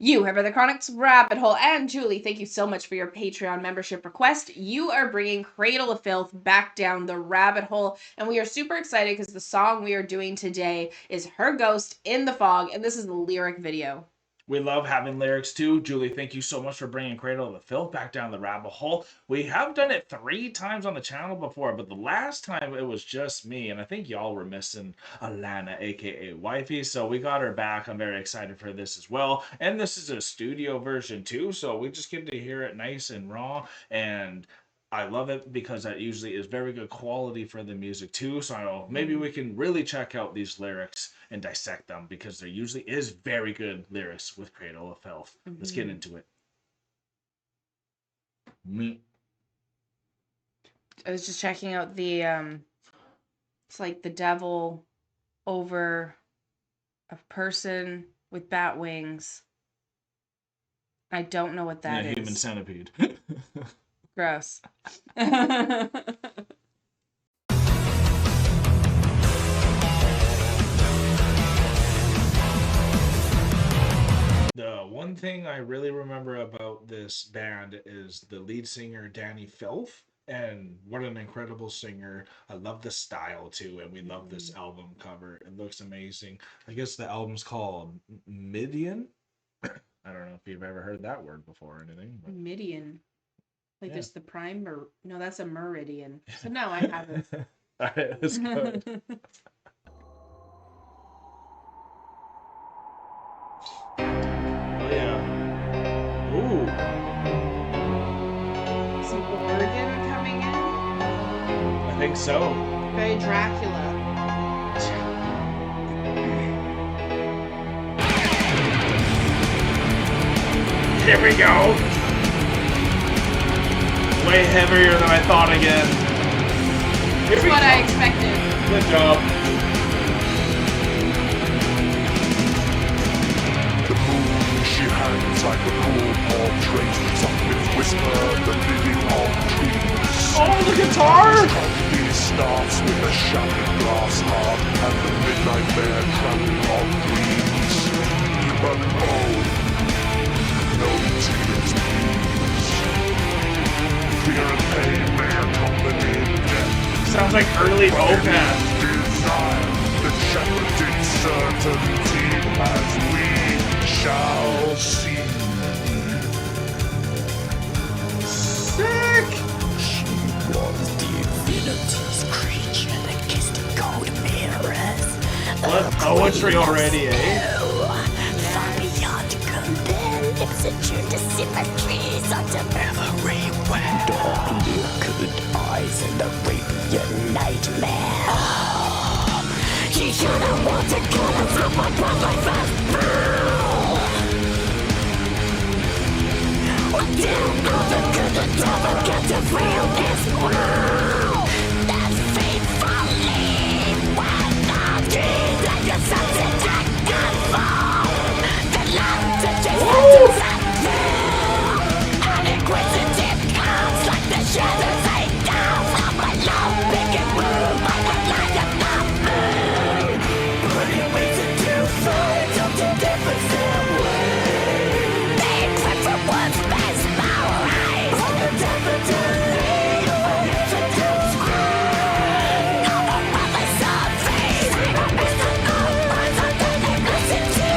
You have the Chronic's Rabbit Hole, and Julie, thank you so much for your Patreon membership request. You are bringing Cradle of Filth back down the rabbit hole, and we are super excited because the song we are doing today is Her Ghost in the Fog, and this is the lyric video. We love having lyrics too. Julie, thank you so much for bringing Cradle of the Filth back down the rabbit hole. We have done it 3 times on the channel before, but the last time it was just me, and I think y'all were missing Alana, aka Wifey, so we got her back. I'm very excited for this as well. And this is a studio version too, so we just get to hear it nice and raw, and I love it because that usually is very good quality for the music too. So maybe we can really check out these lyrics and dissect them because there usually is very good lyrics with Cradle of Filth. Let's get into it. I was just checking out the it's like the devil over a person with bat wings. I don't know what that is. Human centipede. Gross. The one thing I really remember about this band is the lead singer, Danny Filth. And what an incredible singer. I love the style too, and we love this album cover. It looks amazing. I guess the album's called Midian. I don't know if you've ever heard that word before or anything. But... Midian. Like just the prime, or no, that's a meridian. So no, I haven't. All right, let's go. Oh yeah. Ooh. Some organ coming in? I think so. Very Dracula. Here we go. Way heavier than I thought again. That's what I expected. Good job. The moon she hangs like a cool portrait. Something whisper the living on trees. Oh, the guitar! Tragedy starts with a shattered glass heart and the midnight bear trampling on dreams. But no tears, please. Fear and pain may accompany death. Sounds like early Opeth. Desire the shepherded certainty as we shall see. Sick! She was divinity's creature that kissed in cold mirrors. What poetry already, eh? Far beyond compare, lips attune to symmetries under everywhere. Dark liquid eyes and the rapier nightmare. He should have wanted to go through my blood like that. What do other could the devil get to feel this world? That's faithfully when the deed that you set it that can fall. The love to just have to set an inquisitive comes like the shadows they down from my love picking room by the light of the moon. Putting ways to do fight up to different way. They crept from one's best memories. On the definitely my lips are too scream. On the mother's surface, I don't miss the numbers until they listen to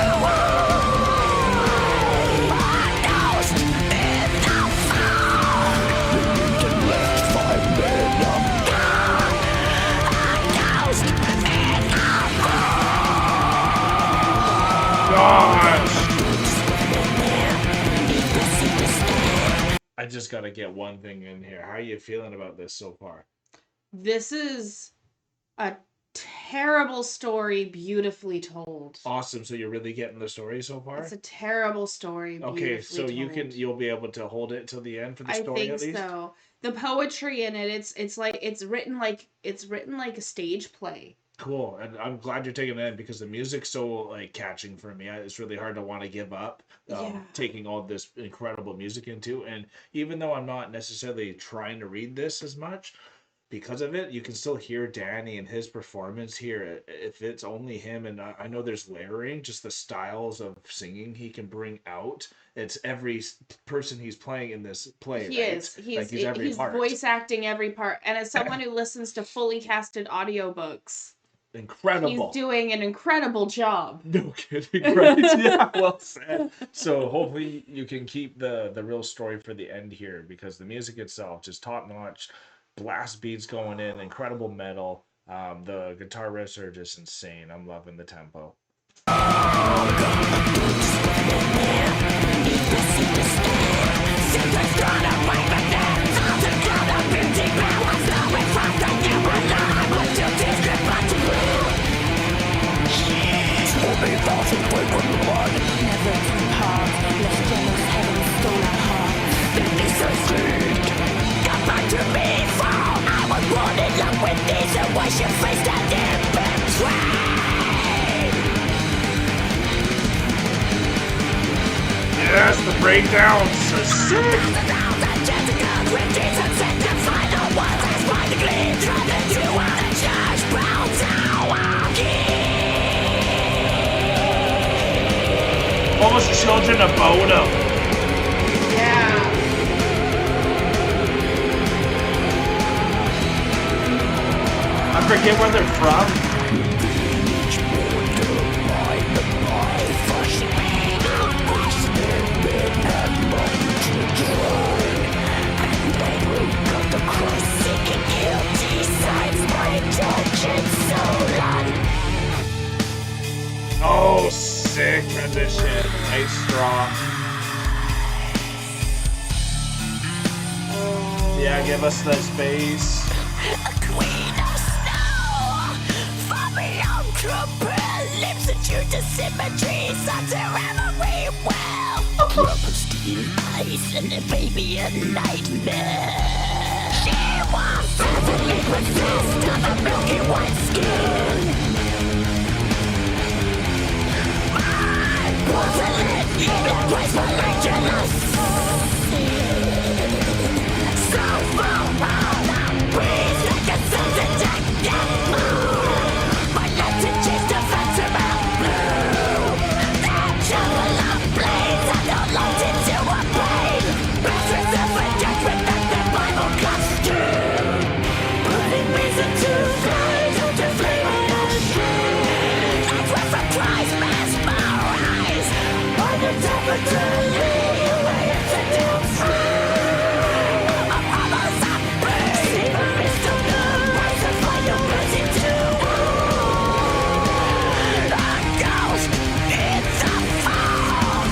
my ghost in the fog. The left 5 men are gone. A ghost in the Gosh! I just gotta get one thing in here. How are you feeling about this so far? This is a terrible story, beautifully told. Awesome. So you're really getting the story so far? It's a terrible story. Okay, so told. you'll be able to hold it till the end for the story I think at least? so. The poetry in it, it's written like a stage play. Cool, and I'm glad you're taking it in because the music's so like catching for me. It's really hard to want to give up taking all this incredible music into. And even though I'm not necessarily trying to read this as much, because of it, you can still hear Danny and his performance here. If it's only him, and I know there's layering, just the styles of singing he can bring out. It's every person he's playing in this play, He right? is. He's Like he's every he's part. voice acting every part. And as someone who listens to fully casted audiobooks, he's Incredible. doing an incredible job. No kidding, right? Yeah, well said. So hopefully you can keep the real story for the end here, because the music itself just top notch, blast beats going in, incredible metal. The guitar riffs are just insane. I'm loving the tempo. Yes, the breakdowns are sick. Almost children of Bodom. Yeah. I forget where they're from. Oh, sick transition. Nice strong. Yeah, give us the space. Ice and a baby a nightmare. She was heavily possessed of a milky white skin. My porcelain human gracefully jealous. So full of breeze like a sunset jacket. My Latin chased the phantom out blue. That shovel of blades I no longer to a blade. Bastards of a judgment that the Bible costume. Putting reason to flies into flaming ashes. That's where from Christ mesmerized. By the temperature away into doom free. Of almost a breeze. Savor is the good. Rise of fire burning to a ghost in the fog.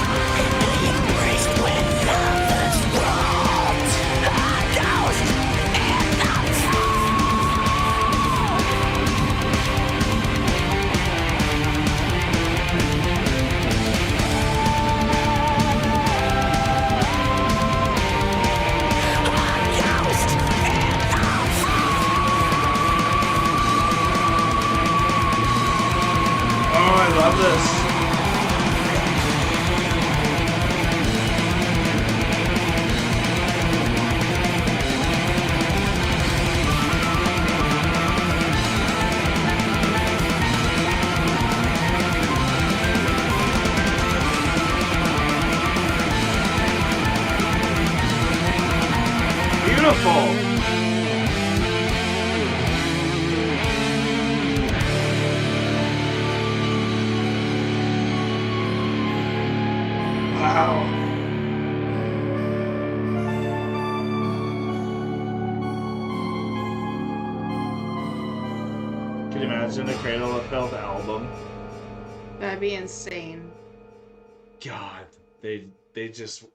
Embraced when love is wrought. A ghost in the Oh, I love this. Beautiful. Wow. Can you imagine a Cradle of Filth album? That'd be insane. God, they just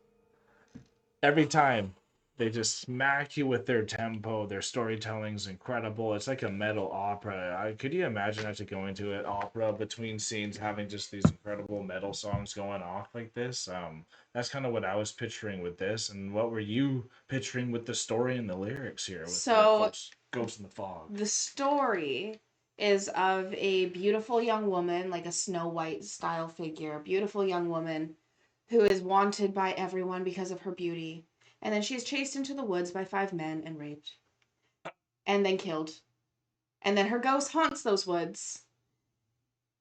every time they just smack you with their tempo. Their storytelling's incredible. It's like a metal opera. Could you imagine actually going to an opera between scenes, having just these incredible metal songs going off like this? That's kind of what I was picturing with this. And what were you picturing with the story and the lyrics here? With So, Ghost in the Fog. the story is of a beautiful young woman, like a Snow White style figure, a beautiful young woman who is wanted by everyone because of her beauty. And then she is chased into the woods by 5 men and raped. and then killed. And then her ghost haunts those woods.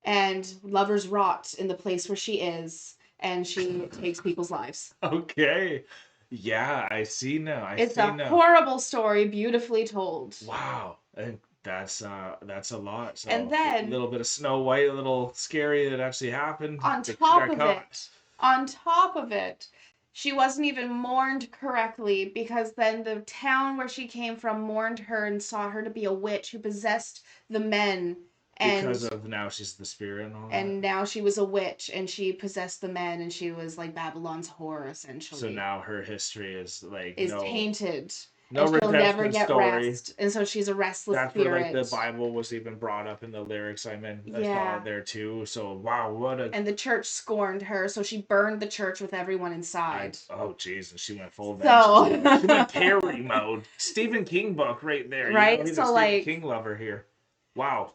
And lovers rot in the place where she is, and she takes people's lives. Okay. Yeah, I see now. It's a horrible story, beautifully told. Wow. And that's a lot. So And a then, little bit of Snow White, a little scary that actually happened. on She top got of caught. it, on top of it, she wasn't even mourned correctly, because then the town where she came from mourned her and saw her to be a witch who possessed the men. Because of now she's the spirit and all that. And now she was a witch, and she possessed the men, and she was like Babylon's whore, essentially. So now her history is like tainted. No and she'll never redemption get story. rest. And so she's a restless That's spirit. where like the Bible was even brought up in the lyrics. I saw it there too. So wow, what a And the church scorned her, so she burned the church with everyone inside. Oh Jesus, she went full vengeance. She went Carrie mode. Stephen King book right there. Right? He's so a like Stephen King lover here. Wow.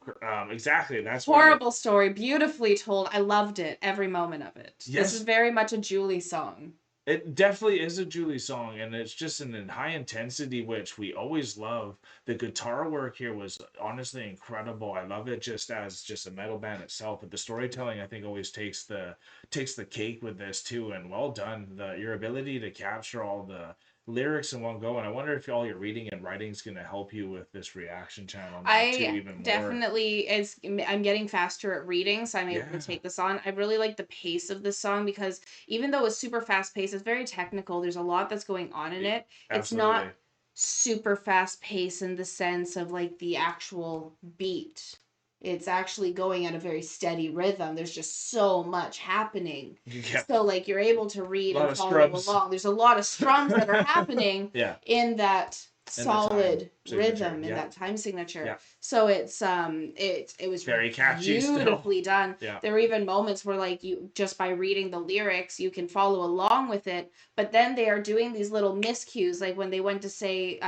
Exactly. That's horrible story, beautifully told. I loved it, every moment of it. Yes. This is very much a Julie song. It definitely is a Julie song, and it's just in high intensity, which we always love. The guitar work here was honestly incredible. I love it just as just a metal band itself, but the storytelling I think always takes the cake with this too. And well done, your ability to capture all the lyrics in one go. And I wonder if all your reading and writing is going to help you with this reaction channel even definitely I'm getting faster at reading, so I'm able to take this on. I really like the pace of this song, because even though it's super fast paced, it's very technical. There's a lot that's going on in it. Absolutely. It's not super fast paced in the sense of like the actual beat. It's actually going at a very steady rhythm. There's just so much happening. So like you're able to read and follow along. There's a lot of strums that are happening in that solid rhythm, in that time signature. So it's it was very catchy, beautifully done. Yeah. There were even moments where like you just by reading the lyrics you can follow along with it, but then they are doing these little miscues, like when they went to say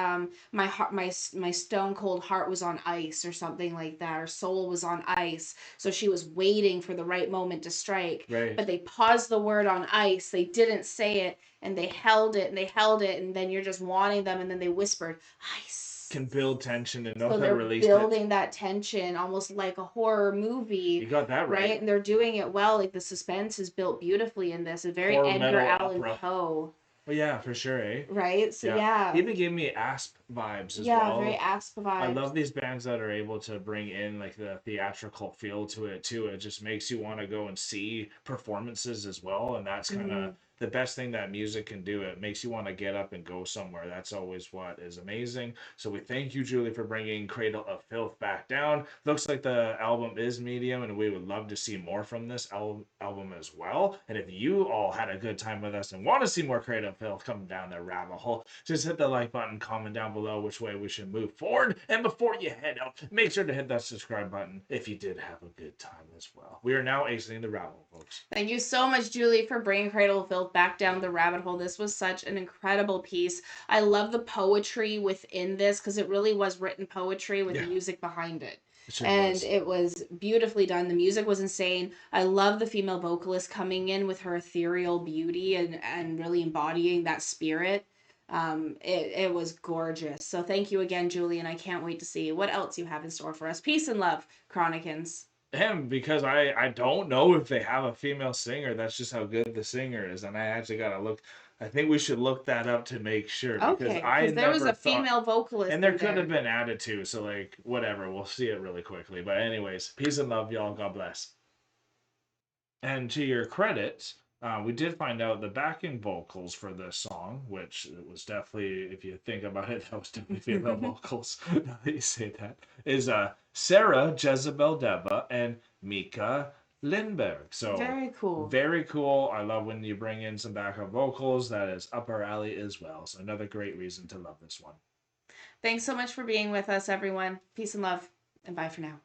my heart, my stone cold heart was on ice, or something like that, or soul was on ice. So she was waiting for the right moment to strike. Right. But they paused the word on ice. They didn't say it, and they held it, and then you're just wanting them, and then they whispered ice. Can build tension and know so how to release building that tension almost like a horror movie. You got that right. And they're doing it well. Like the suspense is built beautifully in this. A very Edgar Allan Poe. Well, yeah, for sure, eh? Right? So yeah. He even gave me Asp vibes as well. Yeah, very Asp vibes. I love these bands that are able to bring in like the theatrical feel to it too. It just makes you want to go and see performances as well, and that's kind of the best thing that music can do. It makes you want to get up and go somewhere. That's always what is amazing. So we thank you, Julie, for bringing Cradle of Filth back down. Looks like the album is medium, and we would love to see more from this album as well. And if you all had a good time with us and want to see more Cradle of Filth come down the rabbit hole, just hit the like button, comment down below which way we should move forward. And before you head out, make sure to hit that subscribe button if you did have a good time as well. We are now exiting the rabbit hole, folks. Thank you so much, Julie, for bringing Cradle of Filth back down the rabbit hole. This was such an incredible piece. I love the poetry within this, because it really was written poetry with music behind it. It was beautifully done. The music was insane. I love the female vocalist coming in with her ethereal beauty and really embodying that spirit. It was gorgeous. So thank you again, Julie, and I can't wait to see what else you have in store for us. Peace and love, Chronicans. Because I don't know if they have a female singer. That's just how good the singer is, and I actually gotta look. I think we should look that up to make sure. Because there was a female vocalist, and there could have been added to. So like whatever, we'll see it really quickly. But anyways, peace and love, y'all. God bless. And to your credit, we did find out the backing vocals for this song, which it was definitely, if you think about it, that was definitely female vocals. Now that you say that, is Sarah Jezebel Deba and Mika Lindberg. So very cool. Very cool. I love when you bring in some backup vocals. That is up our alley as well. So another great reason to love this one. Thanks so much for being with us, everyone. Peace and love, and bye for now.